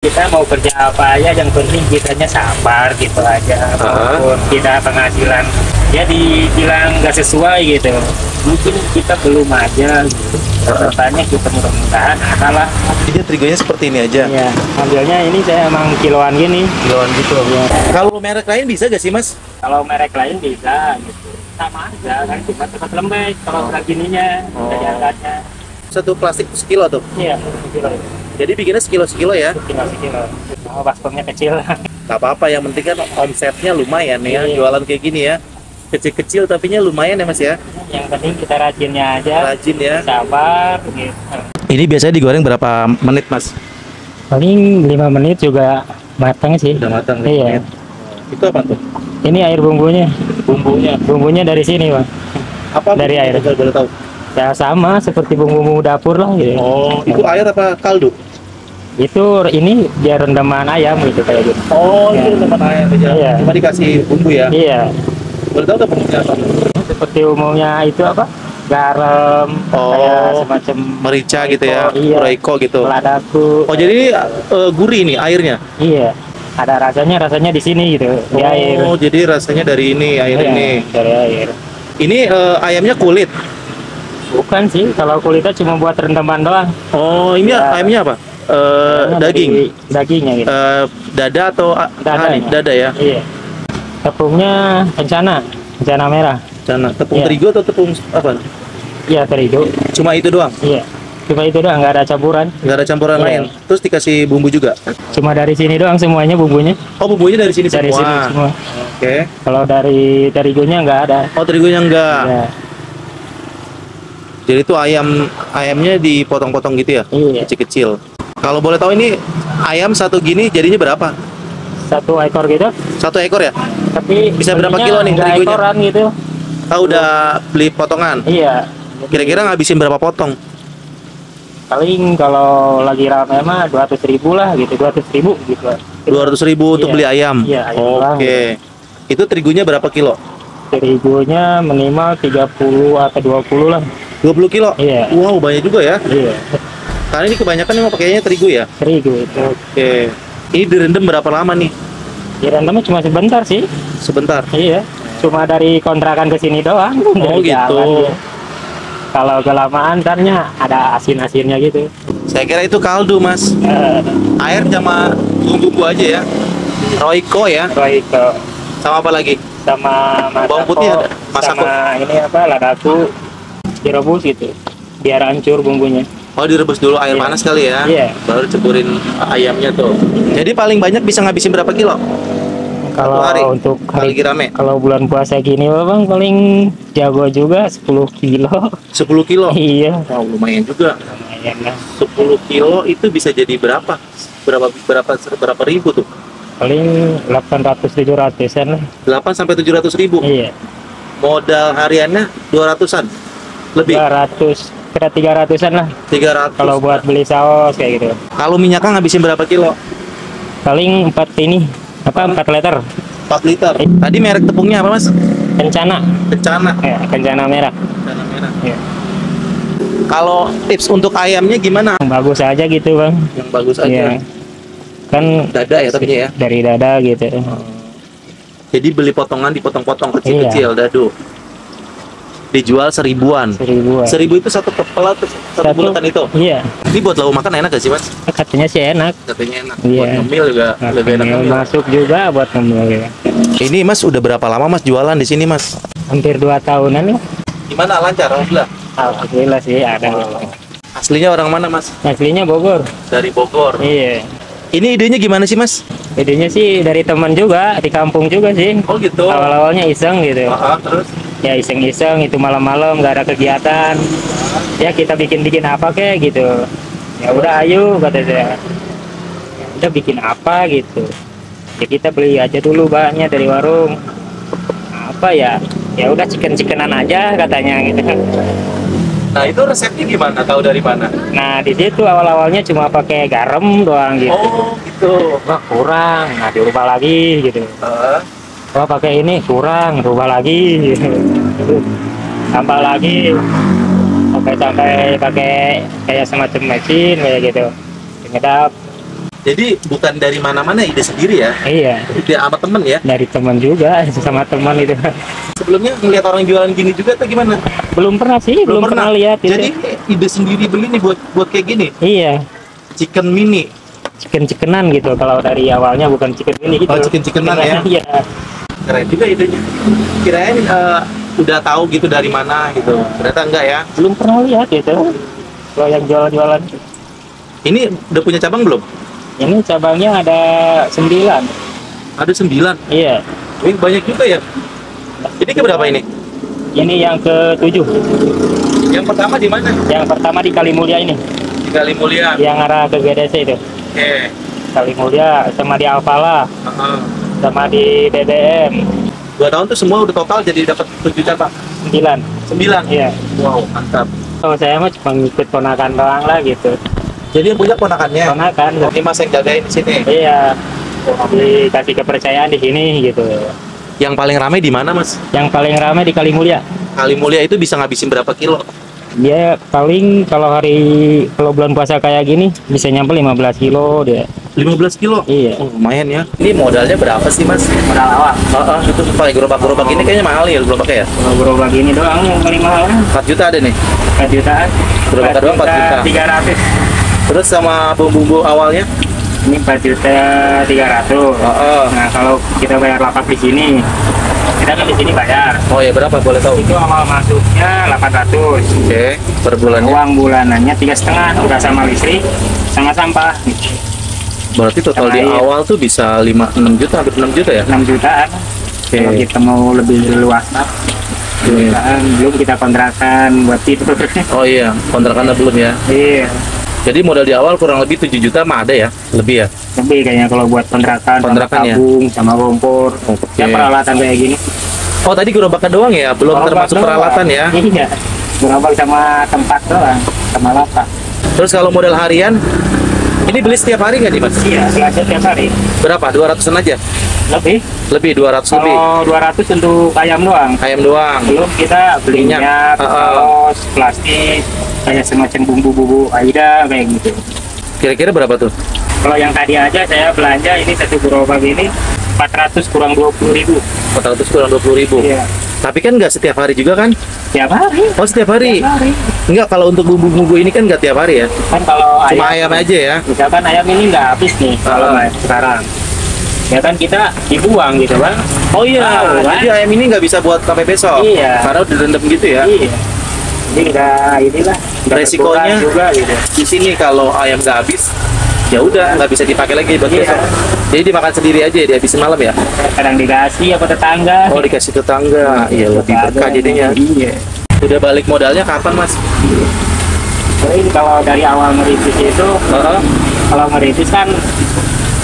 Kita mau kerja apa aja, yang penting kitanya sabar gitu aja. Walaupun kita penghasilan ya dibilang nggak sesuai gitu, mungkin kita belum aja gitu. Katanya kita mudah-mudahan ada lah. Ini terigonya seperti ini aja. Ya, ambilnya ini saya emang kiloan gini. Kiloan gitu. Ya. Kalau merek lain bisa gak sih mas? Kalau merek lain bisa gitu. Sama aja kan, cuma cepat lembek kalau udah gininya, udah jalannya. Satu plastik sekilo tuh? Iya, sekilo. Jadi bikinnya sekilo-sekilo ya? Sekilo. Oh, baskomnya kecil. Gak apa-apa, yang penting kan omsetnya lumayan ya. Iya. Jualan kayak gini ya. Kecil-kecil tapi lumayan ya mas ya? Yang penting kita rajinnya aja. Rajin ya. Sabar gitu. Ini biasanya digoreng berapa menit mas? Paling 5 menit juga matang sih. Udah matang 5 Iya. menit. Itu apa tuh? Ini air bumbunya. Bumbunya? Bumbunya dari sini, Bang. Apa Dari air. Boleh tahu? Ya sama seperti bumbu-bumbu dapur lah gitu. Oh, itu air apa kaldu? Itu ini biar rendaman ayam gitu kayak gitu. Oh, Ya. itu tempat air aja. Iya. Cuma dikasih bumbu ya? Iya. Boleh tahu nggak bumbunya apa? Seperti umumnya itu apa? Garam, Oh, kayak semacam merica gitu ya? Iya. Royco gitu. Ladaku. Oh, jadi gurih nih airnya? Iya. Ada rasanya di sini gitu, di air. Oh, jadi rasanya dari ini, air Iya, ini. dari air. Ini ayamnya kulit. Bukan sih, kalau kulitnya cuma buat rendaman doang. Oh, ini Ya. ayamnya apa? Karena Daging. dari Dagingnya gitu. Dada atau Dadanya. dada ya? Iya. Tepungnya kencana merah. Cana. Tepung Iya. terigu atau tepung apa? Iya, terigu. Cuma itu doang. Iya. Cuma itu doang, nggak ada campuran. Nggak ada campuran Iya. lain. Terus dikasih bumbu juga. Cuma dari sini doang semuanya bumbunya. Oh, bumbunya dari sini Dari semua. sini semua. Oke. Kalau dari terigunya nggak ada. Oh, terigunya enggak. Iya. Jadi itu ayamnya dipotong-potong gitu ya? Iya. Kecil-kecil. Kalau boleh tahu ini ayam satu gini jadinya berapa? Satu ekor gitu. Satu ekor ya? Tapi Bisa berapa belinya kilo nih nggak terigunya? ekoran gitu. Tahu udah beli potongan. Iya. Kira-kira ngabisin berapa potong? Paling kalau lagi rame mah 200.000 lah gitu, 200.000 gitu. 200.000 untuk Iya. beli ayam. Iya, ayam doang. Oke. Itu terigunya berapa kilo? Terigunya minimal 30 atau 20 lah. 20 kilo? Iya. Wow, banyak juga ya. Iya. Karena ini kebanyakan memang pakainya terigu ya. Terigu itu. Oke. Ini direndam berapa lama nih? Direndamnya cuma sebentar sih. Sebentar. Iya. Cuma dari kontrakan ke sini doang. Oh, Dari gitu. jalan, ya. Kalau kelamaan ntarnya ada asin-asinnya gitu. Saya kira itu kaldu, Mas. Air sama bumbu aja ya. Royco ya. Royco Sama apa lagi? sama Bawang masako, putih ada? Masako. sama ini apa ladaku direbus gitu biar hancur bumbunya. Oh, direbus dulu air Iya. panas kali ya. Iya. Baru ceburin ayamnya tuh. Jadi paling banyak bisa ngabisin berapa kilo? Kalau hari? untuk Lagi rame. kalau bulan puasa gini bang paling jago juga 10 kilo. 10 kilo. Iya. Wow, lumayan juga. Lumayan lah. 10 kilo itu bisa jadi berapa? Berapa ribu tuh? Paling 800-700an lah. 8 sampai 700 ribu. Iya. Modal hariannya 200-an. Lebih. 200 kira 300an lah 300. kalau buat beli saus kayak gitu. Kalau minyaknya ngabisin berapa kilo? Paling 4 liter 4 liter. Tadi merek tepungnya apa, Mas? kencana. Kencana. Kencana merah. Kencana merah. Iya. Kalau tips untuk ayamnya gimana? Yang bagus aja gitu bang. Yang bagus aja. Iya. Kan Dada ya tapinya ya. dari dada gitu. Jadi beli potongan dipotong-potong kecil-kecil dadu. Dijual 1000-an. 1000-an. 1000 itu satu kepala atau satu bulatan itu. Iya. Ini buat lauk makan enak gak sih, Mas? Katanya sih enak. Katanya enak. Iya. Buat ngemil juga lebih enak ngemil. Masuk juga buat ngemil. Ini Mas udah berapa lama Mas jualan di sini, Mas? Hampir 2 tahunan ya. Gimana, lancar? Alhamdulillah. Alhamdulillah sih ada. Aslinya orang mana, Mas? Aslinya Bogor. Dari Bogor. Iya. Ini idenya gimana sih, Mas? Idenya sih dari teman juga, di kampung juga sih. Oh gitu. Awal-awalnya iseng gitu. Terus? Ya iseng-iseng itu malam-malam nggak ada kegiatan. Ya kita bikin-bikin apa kek gitu. Ya udah ayo kata saya. Ya udah bikin apa gitu. Ya kita beli aja dulu bahannya dari warung. Apa ya? Ya udah chicken-chickenan aja katanya gitu. Nah, itu resepnya gimana? Tahu dari mana? Nah di situ awal-awalnya cuma pakai garam doang gitu. Oh, gitu. Wah kurang, nah dirubah lagi gitu. Wah pakai ini kurang, rubah lagi gitu. Tambah lagi sampai pakai kayak semacam mesin kayak gitu penyedap. Jadi bukan dari mana-mana, ide sendiri ya? Iya, Ide sama temen ya? dari teman juga, sama teman itu. Sebelumnya ngeliat orang jualan gini juga atau gimana? Belum pernah sih, belum pernah lihat itu. Jadi ide sendiri beli nih buat kayak gini, Iya, chicken mini. chicken-chickenan gitu. Kalau dari awalnya bukan chicken ini gitu. Oh, chicken-chickenan ya? Iya. Keren juga idenya. Kirain udah tahu gitu dari mana gitu. Ternyata enggak ya. Belum pernah lihat gitu. Kalau yang jualan-jualan. Ini udah punya cabang belum? Ini cabangnya ada 9. Ada 9. Iya. Ini banyak juga ya. Ini keberapa ini? Ini yang ke-7. Yang pertama di mana? Yang pertama di Kalimulya ini. Di Kalimulia. Yang arah ke GDC itu. Oke. Kalimulya sama di Alfala, sama di BBM 2 tahun tuh semua udah total jadi dapat 7 cabang. 9. 9. Iya. Wow, mantap. Kalau saya mah cuma ngikut ponakan doang lah gitu. Jadi yang punya ponakannya. Ponakan. Ini Mas yang jagain di sini. Iya. Dikasih kepercayaan di sini gitu. Yang paling ramai di mana, Mas? Yang paling ramai di Kalimulya. Kalimulia itu bisa ngabisin berapa kilo? Dia paling kalau bulan puasa kayak gini bisa nyampe 15 kilo dia. 15 kilo? Iya. Oh, lumayan ya. Ini modalnya berapa sih, Mas? Modal awal. Itu pakai gerobak-gerobak ini kayaknya mahal ya gerobaknya ya? Kalau gerobak ini doang yang paling mahal 4 juta ada nih. 4 jutaan. Gerobak doang 4 juta. 300. Terus sama bumbu-bumbu awalnya? Ini 4 juta 300. Nah, kalau kita bayar lapak di sini, kita kan di sini bayar. Oh ya, berapa boleh tahu? Itu awal masuknya 800. Oke, per bulannya. Uang bulanannya 3,5, udah sama listrik, sama sampah. Berarti total Sama di air. awal tuh bisa 5-6 juta, hampir 6 juta ya? 6 jutaan. Oke. Kalau kita mau lebih luas, 6 jutaan. Belum kita kontrakan buat tidur. Oh iya, kontrakannya belum ya. Iya. Jadi modal di awal kurang lebih 7 juta mah ada ya? Lebih ya? Lebih kayaknya kalau buat kontrakan, Kontrakan sama ya? tabung, sama kompor. Oke. Ya peralatan kayak gini. Oh tadi gerobaknya doang ya? Belum Gerobak termasuk doang. peralatan ya? Iya. Gerobak sama tempat doang, sama lapak. Terus kalau modal harian, ini beli setiap hari nggak nih Mas? Iya, belajar tiap hari. Berapa? 200-an aja? Lebih. Lebih, 200 lebih? Kalau 200 untuk ayam doang. Ayam doang? Belum kita beli Minyak. minyak, kaos, plastik, kayak semacam bumbu-bumbu Aida kayak gitu. Kira-kira berapa tuh? Kalau yang tadi aja saya belanja ini satu gerobak ini 400 kurang 20.000. 400 kurang 20.000. Iya. Tapi kan nggak setiap hari juga kan? Tiap hari. Oh setiap hari? Tiap hari. Enggak, kalau untuk bumbu-bumbu ini kan nggak tiap hari ya? Kan kalau Cuma ayam aja ya? misalkan ayam ini nggak habis nih kalau sekarang. Ya kan kita dibuang gitu bang. Oh iya, Tahu, kan? jadi ayam ini nggak bisa buat sampai besok? Iya. Karena udah direndam gitu ya? Iya. Jadi inilah. nggak Resikonya berkurang juga gitu. di sini kalau ayam nggak habis, ya udah nggak bisa dipakai lagi buat Iya. besok. Jadi dimakan sendiri aja, dihabisin malam ya? Kadang dikasih apa tetangga. Oh dikasih tetangga, iya lebih berkah jadinya. Iya. Udah balik modalnya kapan Mas? Jadi kalau dari awal merintis itu, kalau merintis kan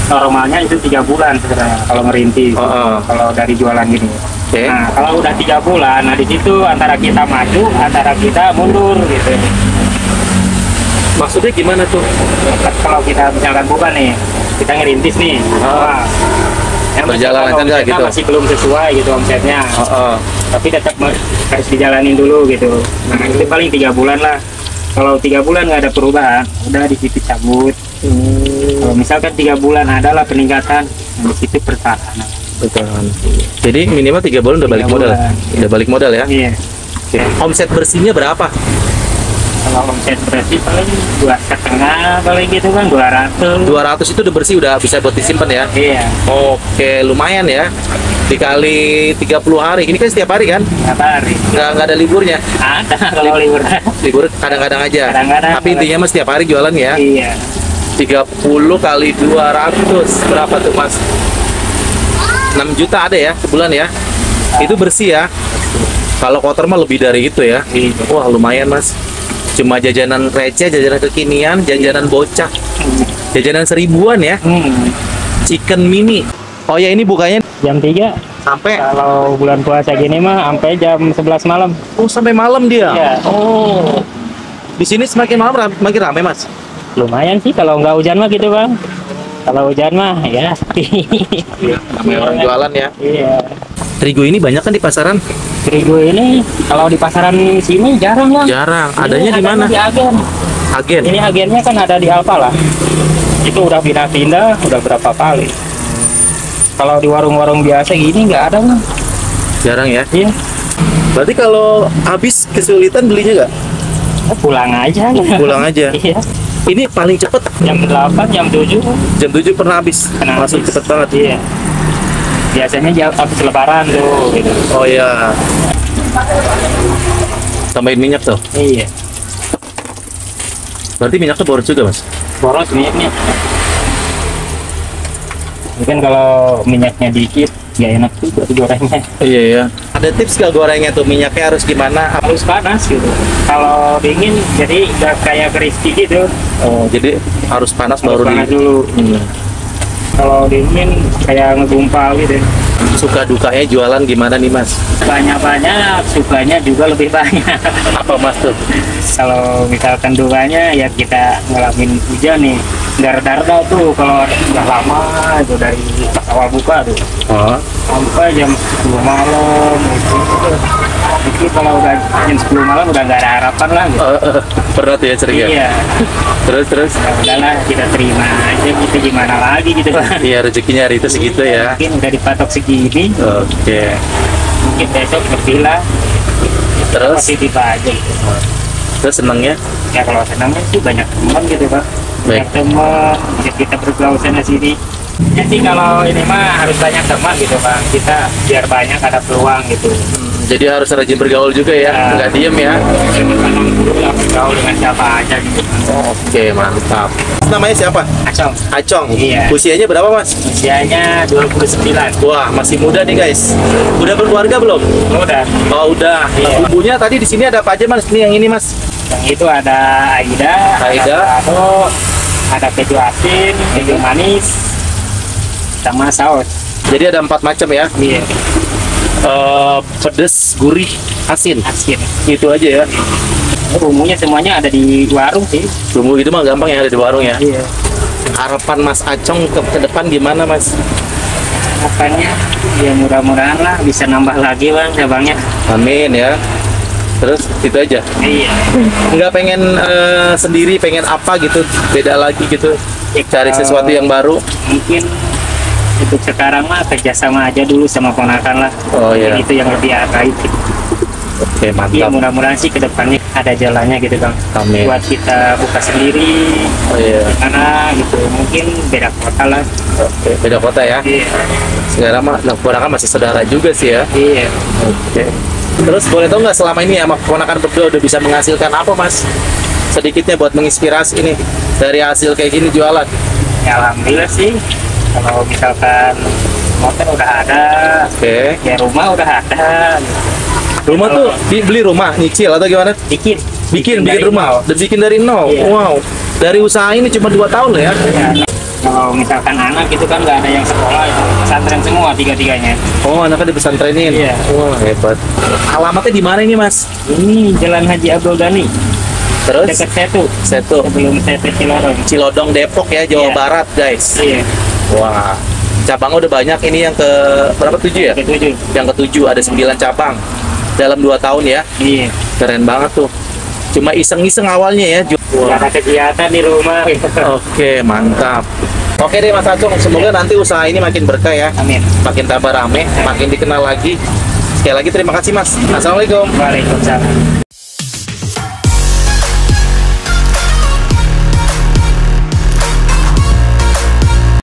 normalnya itu 3 bulan sebenarnya kalau merintis. Kalau dari jualan gini. Oke. Nah kalau udah 3 bulan, nah di situ antara kita maju, antara kita mundur gitu. Maksudnya gimana tuh? Kalau kita misalkan bukan nih, kita ngerintis nih. Wah, yang Berjalan misalkan aja nggak omsetnya gitu? masih belum sesuai gitu omsetnya. Tapi tetap harus dijalanin dulu gitu. Nah itu paling 3 bulan lah. Kalau 3 bulan nggak ada perubahan, udah di situ cabut. Kalau misalkan 3 bulan adalah peningkatan, nah, di situ pertahanan. Bertahan. Jadi minimal 3 bulan udah balik 3 modal. bulan. Udah balik modal ya? Iya. Oke. Omset bersihnya berapa? Kalau omset bersih paling 2,5 paling gitu kan 200. 200 itu udah bersih, udah bisa buat disimpan ya? Iya. Oke, lumayan ya. Dikali 30 hari. Ini kan setiap hari kan? Tiap hari. Nggak ada liburnya. Ada kalau libur. Libur kadang-kadang aja. Kadang-kadang. Tapi intinya mas setiap hari jualan ya. Iya. 30 kali 200 berapa tuh mas? 6 juta ada ya sebulan ya? Itu bersih ya? Kalau kotor mah lebih dari itu ya? Iya. Wah lumayan mas. Cuma jajanan receh, jajanan kekinian, jajanan bocah, jajanan 1000-an ya? Chicken mini. Oh ya ini bukanya Jam 3. sampai Kalau bulan puasa gini mah sampai jam 11 malam. oh sampai malam dia. Iya. Oh. Di sini semakin malam makin ramai mas. Lumayan sih kalau nggak hujan mah gitu bang. Kalau hujan mah ya. Iya, namanya orang jualan ya. Iya. Terigu ini banyak kan di pasaran? Terigu ini kalau di pasaran sini jarang lah. Jarang. Ini Adanya di mana? Di agen. Agen. Ini agennya kan ada di Alfala. Itu udah pindah-pindah, udah berapa kali. Kalau di warung-warung biasa gini nggak ada bang. Jarang ya. Iya. Berarti kalau habis kesulitan belinya nggak? Pulang aja. Pulang aja. Iya. Ini paling cepet Jam 8, jam 7. jam 7 pernah habis. Pernah Langsung habis. cepet banget. Iya. Biasanya habis lebaran tuh gitu. Oh iya. Tambahin minyak tuh. Iya. Berarti minyaknya boros juga mas. Boros minyaknya. Mungkin kalau minyaknya dikit, nggak enak juga gorengnya. Iya ya. Ada tips gak gorengnya tuh minyaknya harus gimana? Harus panas gitu. Kalau dingin jadi nggak kayak crispy gitu. Oh jadi harus panas Harus baru panas di. dulu. Kalau dingin kayak ngegumpal gitu. Suka dukanya jualan gimana nih mas? Banyak-banyak, sukanya juga lebih banyak. Apa mas tuh? Kalau misalkan dukanya ya kita ngalamin hujan nih. Dar-dar tuh kalau udah lama itu dari pas awal buka tuh. Oh. Sampai jam 10 malam gitu. Jadi kalau udah jam 10 malam udah nggak ada harapan lah gitu. Pernah tuh ya sering ya? Iya. Terus? Ya udahlah kita terima aja gitu, gimana lagi gitu Pak. Iya rezekinya hari itu segitu ya. Mungkin udah dipatok segini, Oke. mungkin besok lebih lah. Terus? Positif aja gitu. Terus senengnya? Ya kalau senangnya sih banyak teman gitu Pak. Banyak Baik. teman, ya kita bergaul sana sini. Ya sih kalau ini mah harus banyak teman gitu Pak. Kita biar banyak ada peluang gitu. Jadi harus rajin bergaul juga ya, nggak diem ya. Jangan dulu lah bergaul dengan siapa aja gitu. Oke mantap. Namanya siapa? Acong. Acong. Iya. Usianya berapa mas? Usianya 29. Wah masih muda nih guys. Udah berkeluarga belum? Udah. Oh udah. Iya. Bumbunya tadi di sini ada apa aja mas? Ini yang ini mas. Yang itu ada Aida, Aida. ada balado, ada keju asin, keju manis, sama saus. Jadi ada 4 macam ya. Iya, Pedes, gurih, asin. asin. Itu aja ya. Bumbunya semuanya ada di warung sih. Bumbu itu mah gampang ya ada di warung ya. Iya. Harapan Mas Acong ke depan gimana Mas? Makanya ya mudah-mudahan lah bisa nambah lagi bang cabangnya. Amin ya. Terus itu aja. Iya. Nggak pengen sendiri, pengen apa gitu, beda lagi gitu. Cari sesuatu yang baru. Mungkin untuk sekarang mah kerjasama aja dulu sama ponakan lah. Oh, iya. Itu yang lebih baik. Oke Iya mantap. mudah-mudahan sih kedepannya ada jalannya gitu bang. Amin. Buat kita buka sendiri. Oh iya. Karena gitu mungkin beda kota lah. Oke, beda kota ya. Iya. Sekarang mah keponakan masih saudara juga sih ya. Iya. Oke. Terus boleh tahu nggak selama ini sama keponakan berdua udah bisa menghasilkan apa Mas? Sedikitnya buat menginspirasi ini dari hasil kayak gini jualan. Ya, alhamdulillah sih. Kalau misalkan motor udah ada, Oke. ya rumah udah ada. Rumah tuh dibeli rumah nyicil atau gimana? Bikin Bikin dari rumah, udah bikin dari nol. Iya. Wow. Dari usaha ini cuma 2 tahun loh ya. Ya, kalau misalkan anak itu kan nggak ada yang sekolah, itu pesantren semua tiga-tiganya. Oh, anaknya di pesantrenin. Iya. Wah, hebat. Alamatnya di mana ini, Mas? Ini Jalan Haji Abdul Ghani, Terus dekat Setu, Setu sebelum Setu Cilodong. Cilodong Depok ya, Jawa Iya. Barat, guys. Iya, Wah. Cabangnya udah banyak. Ini yang ke berapa? 7 ya? ketujuh. Yang ke-7 ada 9 cabang. Dalam 2 tahun ya. Iya. Keren banget tuh. Cuma iseng-iseng awalnya ya. Nggak ada kegiatan di rumah. Oke, mantap. Oke deh Mas Acong, semoga nanti usaha ini makin berkah ya. Amin. Makin tambah rame, makin dikenal lagi. Sekali lagi terima kasih Mas. Assalamualaikum. Waalaikumsalam.